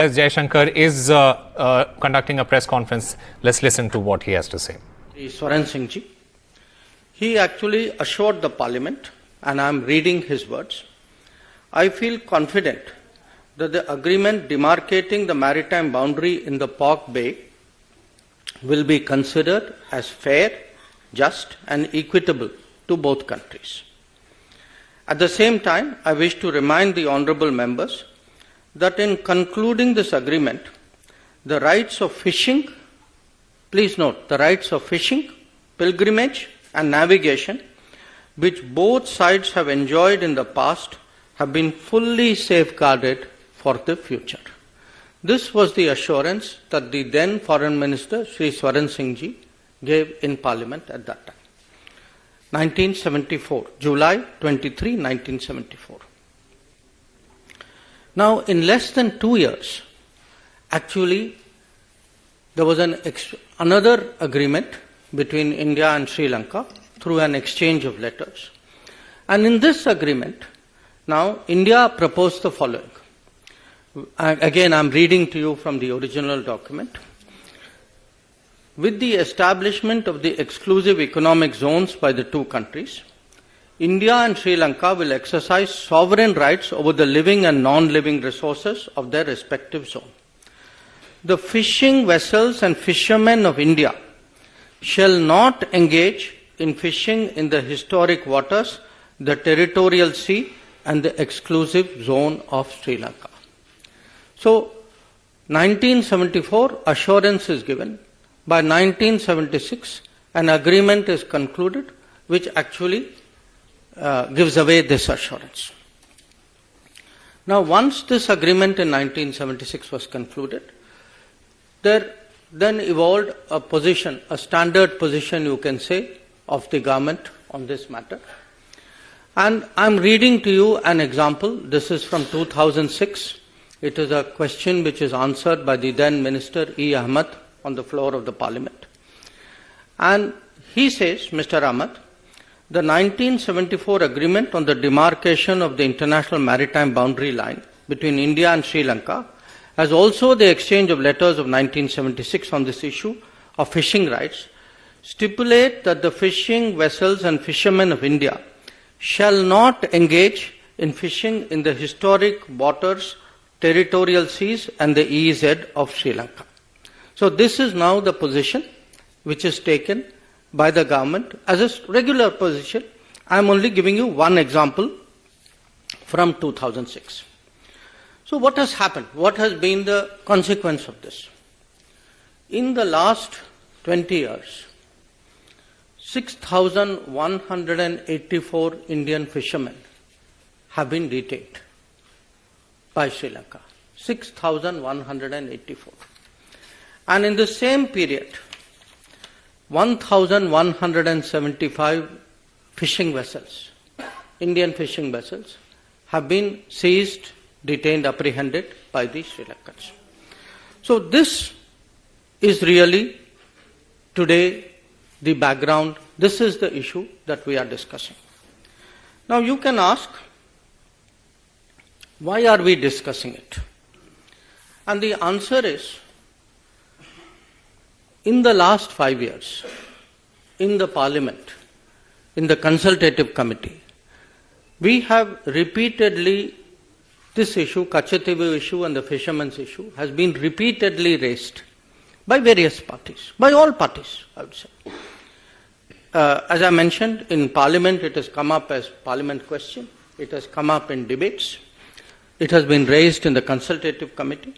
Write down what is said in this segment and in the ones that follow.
S Jaishankar is conducting a press conference. Let's listen to what he has to say. Swaran Singh ji, he actually assured the Parliament, and I am reading his words, I feel confident that the agreement demarcating the maritime boundary in the Pork Bay will be considered as fair, just and equitable to both countries. At the same time, I wish to remind the honourable members that in concluding this agreement, the rights of fishing, please note, the rights of fishing, pilgrimage and navigation, which both sides have enjoyed in the past, have been fully safeguarded for the future. This was the assurance that the then Foreign Minister, Sri Swaran Singh ji, gave in Parliament at that time. 1974, July 23, 1974. Now, in less than 2 years, actually, there was another agreement between India and Sri Lanka through an exchange of letters. And in this agreement, now, India proposed the following. Again, I'm reading to you from the original document. With the establishment of the exclusive economic zones by the two countries, India and Sri Lanka will exercise sovereign rights over the living and non-living resources of their respective zone. The fishing vessels and fishermen of India shall not engage in fishing in the historic waters, the territorial sea, and the exclusive zone of Sri Lanka. So, 1974, assurance is given. By 1976, an agreement is concluded which actually gives away this assurance. Now, once this agreement in 1976 was concluded, there then evolved a position, a standard position, you can say, of the government on this matter. And I'm reading to you an example. This is from 2006. It is a question which is answered by the then Minister E. Ahmed on the floor of the Parliament. And he says, Mr. Ahmed, the 1974 agreement on the demarcation of the international maritime boundary line between India and Sri Lanka, as also the exchange of letters of 1976 on this issue of fishing rights, stipulate that the fishing vessels and fishermen of India shall not engage in fishing in the historic waters, territorial seas and the EEZ of Sri Lanka. So this is now the position which is taken by the government as a regular position. I am only giving you one example from 2006. So what has happened? What has been the consequence of this? In the last 20 years, 6,184 Indian fishermen have been detained by Sri Lanka. 6,184. And in the same period, 1,175 fishing vessels, Indian fishing vessels, have been seized, detained, apprehended by the Sri Lankans. So this is really today the background. This is the issue that we are discussing. Now you can ask, why are we discussing it? And the answer is, in the last 5 years, in the Parliament, in the Consultative Committee, we have repeatedly, this issue, Katchatheevu issue and the fishermen's issue, has been repeatedly raised by various parties, by all parties, I would say. As I mentioned, in Parliament it has come up as Parliament question, it has come up in debates, it has been raised in the Consultative Committee.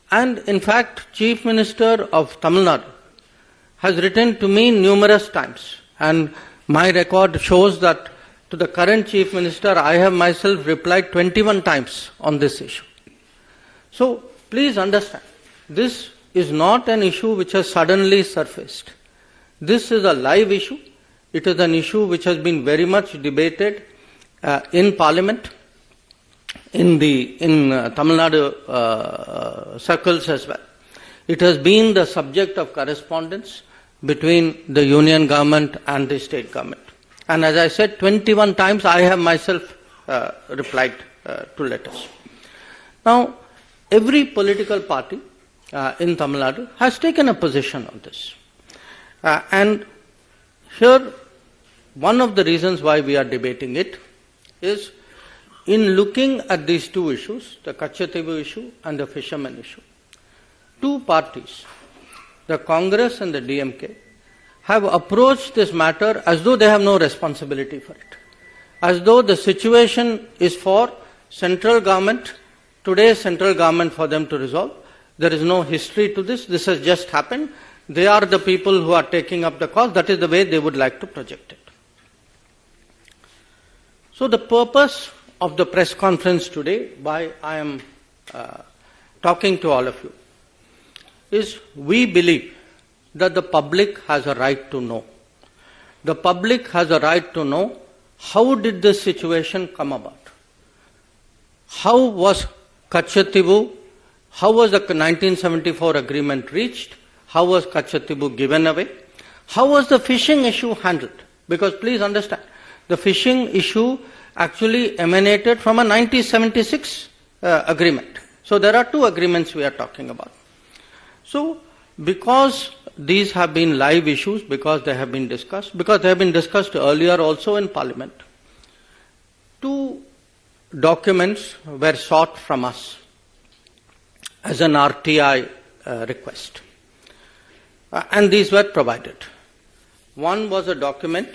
And in fact, Chief Minister of Tamil Nadu has written to me numerous times, and my record shows that to the current Chief Minister, I have myself replied 21 times on this issue. So please understand, this is not an issue which has suddenly surfaced. This is a live issue. It is an issue which has been very much debated in Parliament, in Tamil Nadu circles as well. It has been the subject of correspondence between the union government and the state government. And as I said, 21 times I have myself replied to letters. Now, every political party in Tamil Nadu has taken a position on this. And here, one of the reasons why we are debating it is in looking at these two issues, the Katchatheevu issue and the fishermen issue, two parties, the Congress and the DMK, have approached this matter as though they have no responsibility for it, as though the situation is for central government, today's central government, for them to resolve. There is no history to this. This has just happened. They are the people who are taking up the cause. That is the way they would like to project it. So the purpose of the press conference today, why I am talking to all of you, is we believe that the public has a right to know. The public has a right to know how did this situation come about. How was Katchatheevu, how was the 1974 agreement reached? How was Katchatheevu given away? How was the fishing issue handled? Because please understand, the fishing issue actually emanated from a 1976 agreement. So there are two agreements we are talking about. So because these have been live issues, because they have been discussed earlier also in Parliament, two documents were sought from us as an RTI request. And these were provided. One was a document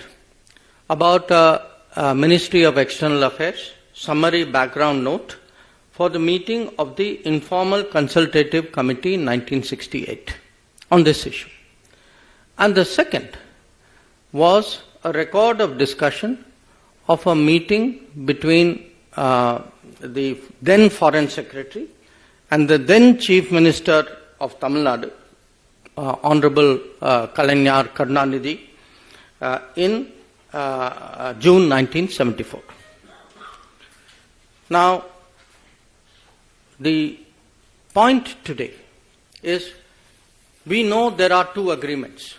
about Ministry of External Affairs, summary background note for the meeting of the Informal Consultative Committee in 1968 on this issue. And the second was a record of discussion of a meeting between the then Foreign Secretary and the then Chief Minister of Tamil Nadu, Honorable Kalaignar Karunanidhi, in June 1974. Now, the point today is we know there are two agreements.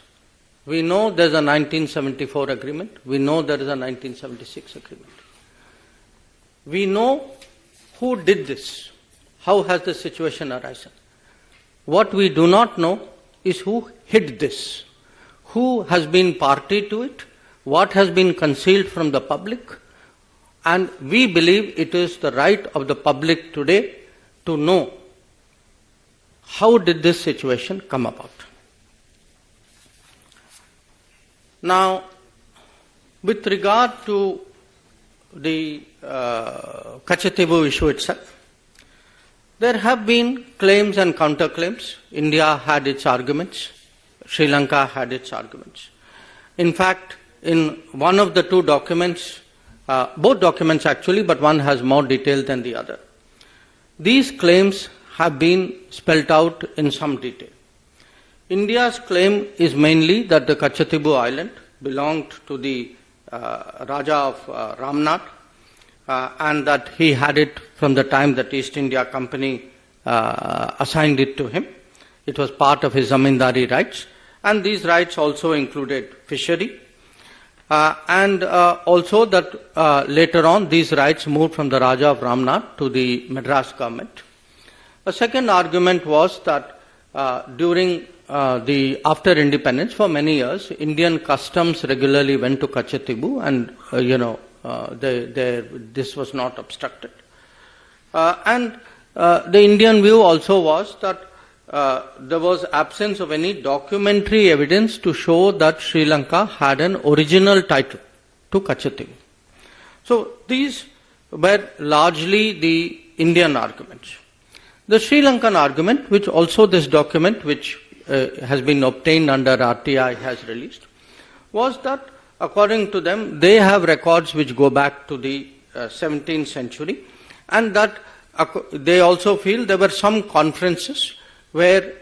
We know there is a 1974 agreement. We know there is a 1976 agreement. We know who did this. How has the situation arisen? What we do not know is who hid this. Who has been party to it? What has been concealed from the public? And we believe it is the right of the public today to know how did this situation come about. Now, with regard to the Katchatheevu issue itself, there have been claims and counterclaims. India had its arguments. Sri Lanka had its arguments. In fact, in one of the two documents, both documents actually, but one has more detail than the other, these claims have been spelt out in some detail. India's claim is mainly that the Katchatheevu island belonged to the Raja of Ramnath, and that he had it from the time that East India Company assigned it to him. It was part of his zamindari rights, and these rights also included fishery, and also that later on these rights moved from the Raja of Ramnath to the Madras government. A second argument was that during after independence, for many years, Indian customs regularly went to Katchatheevu, and this was not obstructed. And the Indian view also was that there was absence of any documentary evidence to show that Sri Lanka had an original title to Katchatheevu. So these were largely the Indian arguments. The Sri Lankan argument, which also this document, which has been obtained under RTI, has released, was that according to them, they have records which go back to the 17th century, and that they also feel there were some conferences where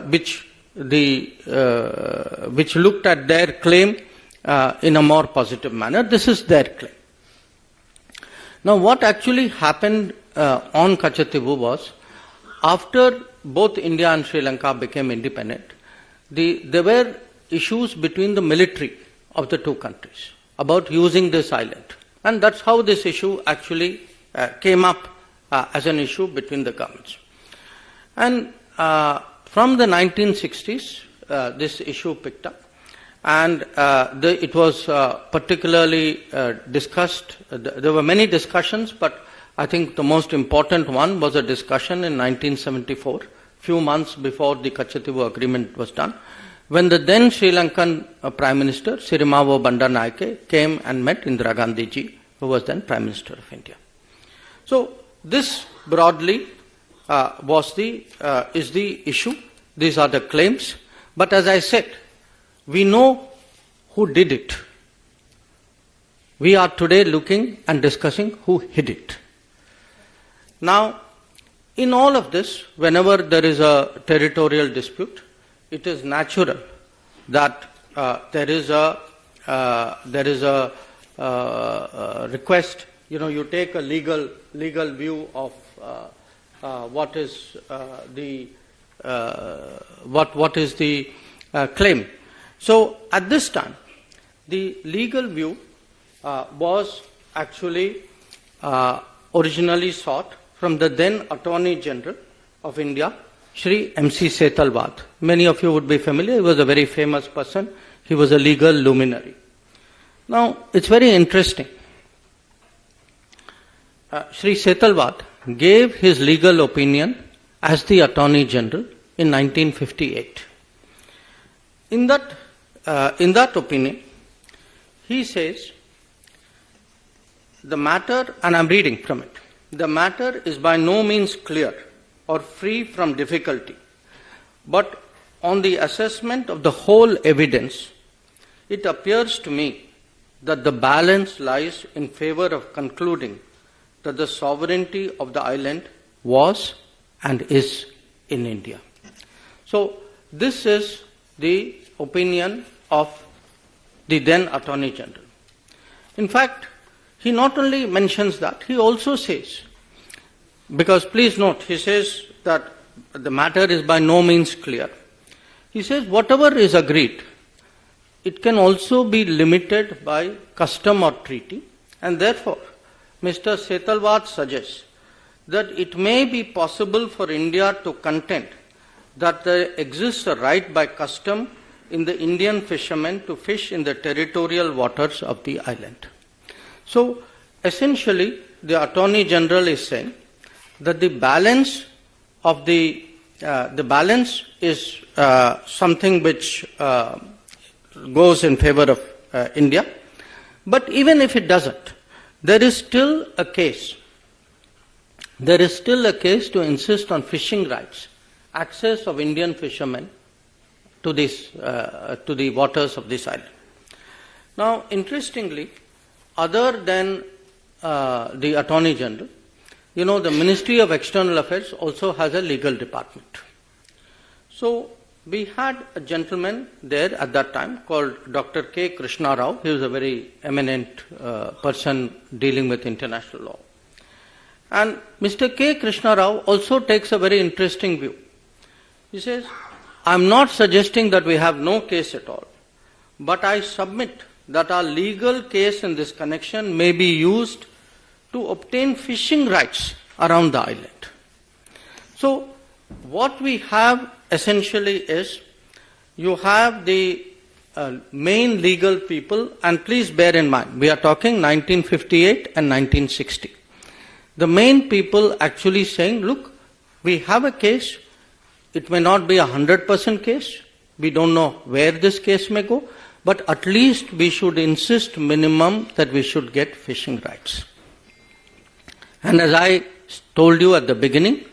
which looked at their claim in a more positive manner. This is their claim. Now, what actually happened on Katchatheevu was, after both India and Sri Lanka became independent, there were issues between the military of the two countries about using this island. And that's how this issue actually came up as an issue between the governments. And from the 1960s, this issue picked up, and it was particularly discussed. There were many discussions, but I think the most important one was a discussion in 1974, few months before the Katchatheevu agreement was done, when the then Sri Lankan Prime Minister, Sirimavo Bandaranaike, came and met Indira Gandhi ji, who was then Prime Minister of India. So this broadly is the issue. These are the claims. But as I said, we know who did it. We are today looking and discussing who hid it. Now, in all of this, whenever there is a territorial dispute, it is natural that there is a request. You take a legal view of what is the claim. So at this time, the legal view was actually originally sought from the then Attorney General of India, Sri M.C. Setalvad. Many of you would be familiar. He was a very famous person. He was a legal luminary. Now, it's very interesting. Sri Setalvad gave his legal opinion as the Attorney General in 1958. In that opinion, he says, the matter, and I'm reading from it, the matter is by no means clear or free from difficulty, but on the assessment of the whole evidence, it appears to me that the balance lies in favor of concluding that the sovereignty of the island was and is in India. So this is the opinion of the then Attorney General. In fact, he not only mentions that, he also says, because please note, he says that the matter is by no means clear. He says whatever is agreed, it can also be limited by custom or treaty, and therefore Mr. Setalvad suggests that it may be possible for India to contend that there exists a right by custom in the Indian fishermen to fish in the territorial waters of the island. So essentially, the Attorney General is saying that the balance of the balance is something which goes in favor of India, but even if it doesn't, there is still a case. There is still a case to insist on fishing rights, access of Indian fishermen to the waters of this island. Now, interestingly, other than the Attorney General, the Ministry of External Affairs also has a legal department. So we had a gentleman there at that time called Dr. K. Krishna Rao. He was a very eminent person dealing with international law. And Mr. K. Krishna Rao also takes a very interesting view. He says, I'm not suggesting that we have no case at all, but I submit that our legal case in this connection may be used to obtain fishing rights around the island. So what we have essentially is, you have the main legal people, and please bear in mind, we are talking 1958 and 1960. The main people actually saying, look, we have a case, it may not be 100% case, we don't know where this case may go, but at least we should insist minimum that we should get fishing rights. And as I told you at the beginning,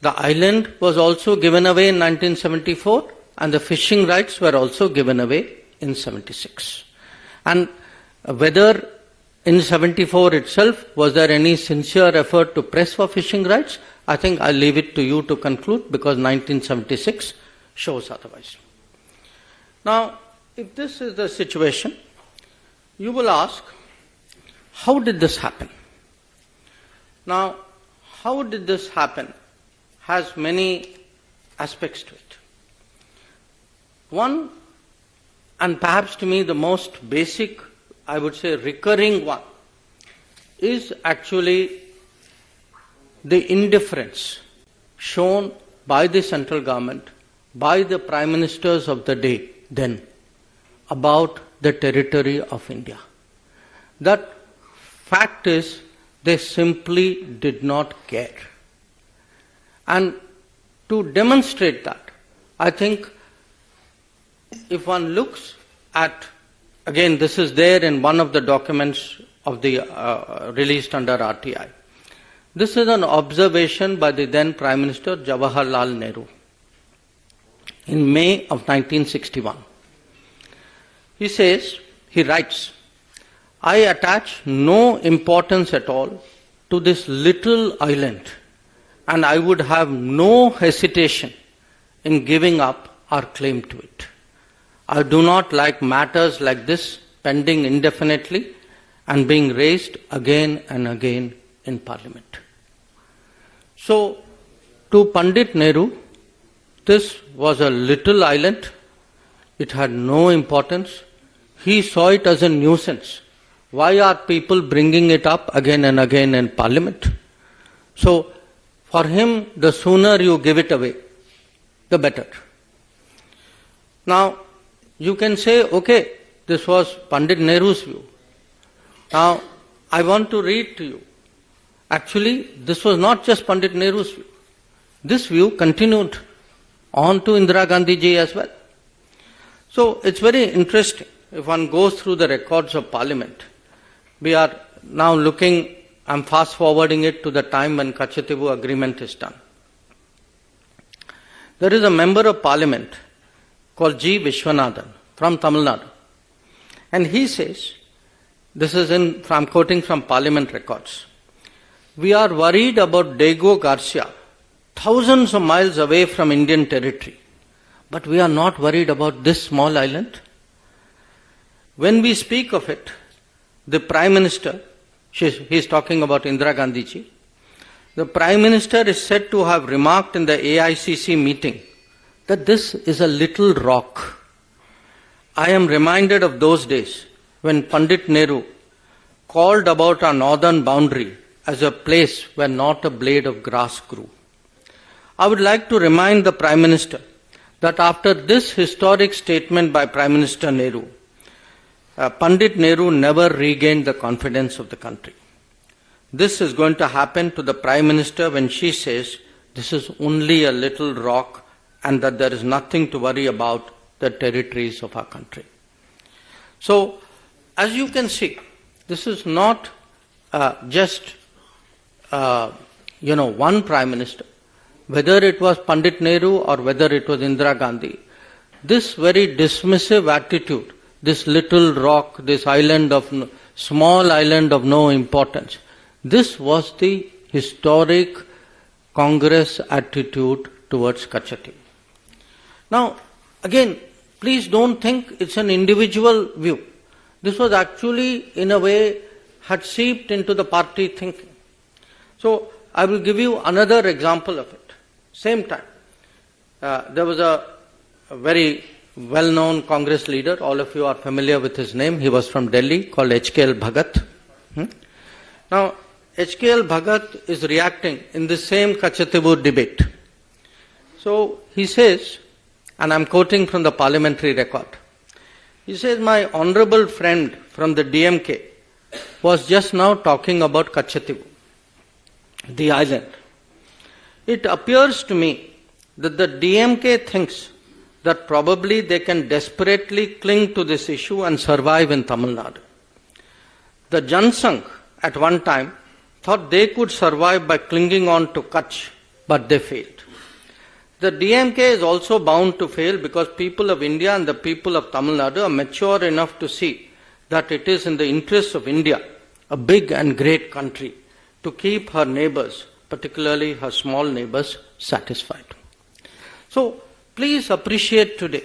the island was also given away in 1974 and the fishing rights were also given away in 76. And whether in 74 itself was there any sincere effort to press for fishing rights, I think I'll leave it to you to conclude, because 1976 shows otherwise. Now, if this is the situation, you will ask, how did this happen? Now, how did this happen has many aspects to it. One, and perhaps to me the most basic, I would say recurring one, is actually the indifference shown by the central government, by the prime ministers of the day then, about the territory of India. That fact is, they simply did not care. And to demonstrate that, I think if one looks at, again, this is there in one of the documents of the released under RTI. This is an observation by the then Prime Minister Jawaharlal Nehru in May of 1961. He writes, I attach no importance at all to this little island, and I would have no hesitation in giving up our claim to it. I do not like matters like this pending indefinitely and being raised again and again in Parliament. So, to Pandit Nehru, this was a little island. It had no importance. He saw it as a nuisance. Why are people bringing it up again and again in Parliament? So, for him, the sooner you give it away, the better. Now, you can say, okay, this was Pandit Nehru's view. Now, I want to read to you. Actually, this was not just Pandit Nehru's view. This view continued on to Indira Gandhi ji as well. So, it's very interesting. If one goes through the records of Parliament, we are now looking, I'm fast forwarding it to the time when Katchatheevu agreement is done. There is a member of Parliament called G. Vishwanathan from Tamil Nadu. And he says, this is I'm quoting from Parliament records, we are worried about Diego Garcia, thousands of miles away from Indian territory, but we are not worried about this small island. When we speak of it, the Prime Minister, he is talking about Indira Gandhi ji, the Prime Minister is said to have remarked in the AICC meeting that this is a little rock. I am reminded of those days when Pandit Nehru called about our northern boundary as a place where not a blade of grass grew. I would like to remind the Prime Minister that after this historic statement by Prime Minister Nehru, Pandit Nehru never regained the confidence of the country. This is going to happen to the Prime Minister when she says this is only a little rock and that there is nothing to worry about the territories of our country. So, as you can see, this is not just one Prime Minister, whether it was Pandit Nehru or whether it was Indira Gandhi. This very dismissive attitude, this little rock, this small island of no importance, this was the historic Congress attitude towards Katchatheevu. Now, again, please don't think it's an individual view. This was actually, in a way, had seeped into the party thinking. So, I will give you another example of it. Same time, there was a very well-known Congress leader, all of you are familiar with his name, he was from Delhi, called HKL Bhagat. Now, HKL Bhagat is reacting in the same Katchatheevu debate. So, he says, and I'm quoting from the parliamentary record, he says, my honorable friend from the DMK was just now talking about Katchatheevu, the island. It appears to me that the DMK thinks that probably they can desperately cling to this issue and survive in Tamil Nadu. The Jansangh at one time thought they could survive by clinging on to Kutch, but they failed. The DMK is also bound to fail because people of India and the people of Tamil Nadu are mature enough to see that it is in the interests of India, a big and great country, to keep her neighbors, particularly her small neighbors, satisfied. So, please appreciate today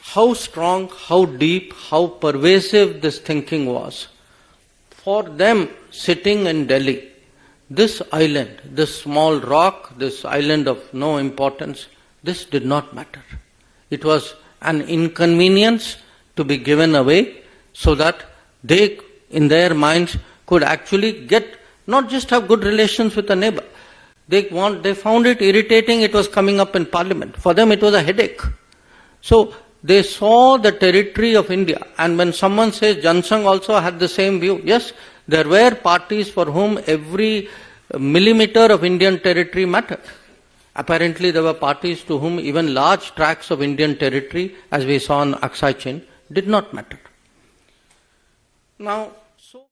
how strong, how deep, how pervasive this thinking was. For them sitting in Delhi, this island, this small rock, this island of no importance, this did not matter. It was an inconvenience to be given away so that they, in their minds, could actually not just have good relations with a neighbor. They found it irritating, it was coming up in parliament. For them it was a headache. So they saw the territory of India, and when someone says Jansangh also had the same view, yes, there were parties for whom every millimeter of Indian territory mattered. Apparently there were parties to whom even large tracts of Indian territory, as we saw on Aksai Chin, did not matter. Now, so